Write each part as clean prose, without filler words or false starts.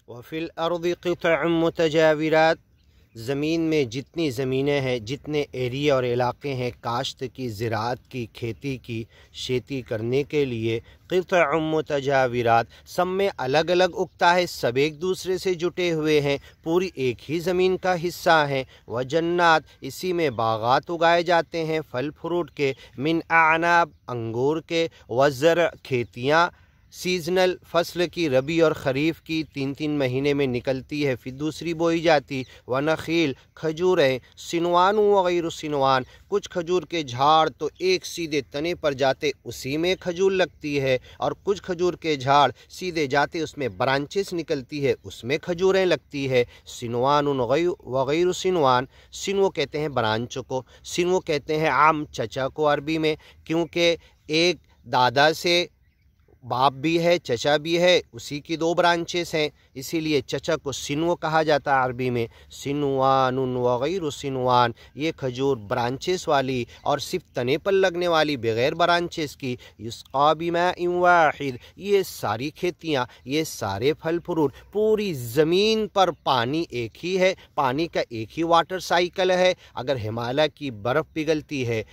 وفی الارض قطع متجاورات، زمین میں جتنی زمینیں ہیں، جتنے ایریا اور علاقے ہیں کاشت کی، زراعت کی، کھیتی کی، شیتی کرنے کے لیے، قطع متجاورات، سب میں الگ الگ اگتا ہے، سب ایک دوسرے سے جٹے ہوئے ہیں، پوری ایک ہی زمین کا حصہ ہیں۔ وجنات، اسی میں باغات اگائے جاتے ہیں پھل فروٹ کے، من اعناب، انگور کے، وزرع، کھیتیاں سیزنل، فصل کی، ربی اور خریف کی، 3 مہینے میں نکلتی ہے پھر دوسری بوئی جاتی، ونخیل، کھجوریں، سنوان وغیر سنوان، کچھ کھجور کے جھاڑ تو ایک سیدھے تنے پر جاتے اسی میں کھجور لگتی ہے، اور کچھ کھجور کے جھاڑ سیدھے جاتے اس میں برانچز نکلتی ہے اس میں کھجوریں لگتی ہے۔ سنوان وغیر سنوان، سنو کہتے ہیں برانچ کو، سنو کہتے ہیں عام چچا کو عربی میں، کیونکہ ایک دادا سے باپ بھی ہے، چچا بھی ہے، اسی کی 2 برانچز ہیں، اسی لیے چچا کو سنو کہا جاتا ہے عربی میں۔ سنوان وغیر سنوان، یہ کھجور برانچز والی اور صرف تنے پر لگنے والی بغیر برانچز کی، یسقا بماء واحد، یہ ساری کھیتیاں، یہ سارے پھل فروٹ، پوری زمین پر پانی ایک ہی ہے، پانی کا ایک ہی واٹر سائیکل ہے۔ اگر ہمالیہ کی برف پگھلتی ہے،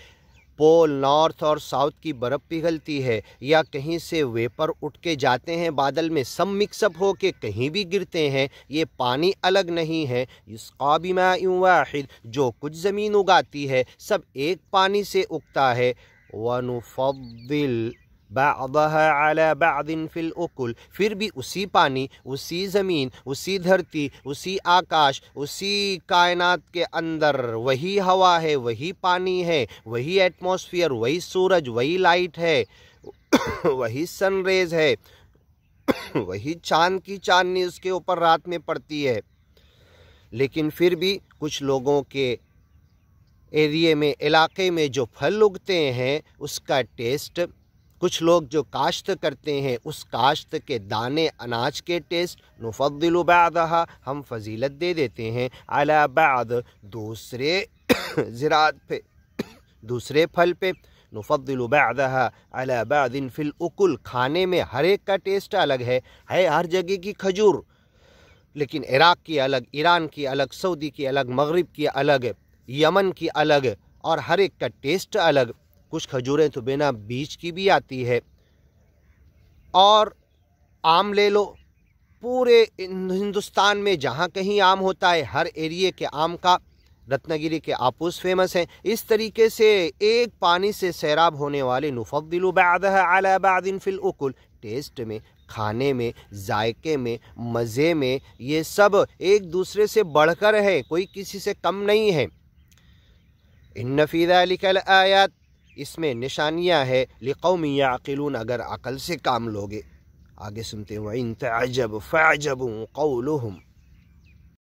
پول نارتھ اور ساؤتھ کی برف پگھلتی ہے، یا کہیں سے ویپر اٹھ کے جاتے ہیں بادل میں، سب مکس اپ ہو کے کہیں بھی گرتے ہیں، یہ پانی الگ نہیں ہے۔ یسقا بماء واحد، جو کچھ زمین اگاتی ہے سب ایک پانی سے اگتا ہے۔ وَنُفَضِّلُ بَعْضَهَا عَلَى بَعْضٍ فِي الْأُكُلِ، پھر بھی اسی پانی، اسی زمین، اسی دھرتی، اسی آکاش، اسی کائنات کے اندر وہی ہوا ہے، وہی پانی ہے، وہی ایٹماسفیئر، وہی سورج، وہی لائٹ ہے، وہی سن ریز ہے، وہی چاند کی چاندنی اس کے اوپر رات میں پڑتی ہے، لیکن پھر بھی کچھ لوگوں کے ایریے میں، علاقے میں جو پھل اگتے ہیں اس کا ٹیسٹ، کچھ لوگ جو کاشت کرتے ہیں اس کاشت کے دانے اناج کے ٹیسٹ، نفضل بعضها، ہم فضیلت دے دیتے ہیں، علی بعض، دوسرے زراعت پہ، دوسرے پھل پہ، نفضل بعضها علی بعض فی الاکل، کھانے میں ہر ایک کا ٹیسٹ الگ ہے ہر جگہ کی کھجور، لیکن عراق کی الگ، ایران کی الگ، سعودی کی الگ، مغرب کی الگ، یمن کی الگ، اور ہر ایک کا ٹیسٹ الگ۔ کچھ کھجوریں تو بنا بیج کی بھی آتی ہے۔ اور آم لے لو، پورے ہندوستان میں جہاں کہیں آم ہوتا ہے، ہر ایریے کے آم کا، رتنگیری کے آپوس فیمس ہیں۔ اس طریقے سے ایک پانی سے سیراب ہونے والے، نفضل بعضها علی بعض فی الاکل، ٹیسٹ میں، کھانے میں، ذائقے میں، مزے میں، یہ سب ایک دوسرے سے بڑھ کر ہے، کوئی کسی سے کم نہیں ہے۔ ان فی ذلک لآیات، اس میں نشانیاں ہے، لقوم یعقلون، اگر عقل سے کام لوگے۔ آگے سنتے ہیں، وَإِن تَعْجَبْ فَعْجَبٌ قَوْلُهُمْ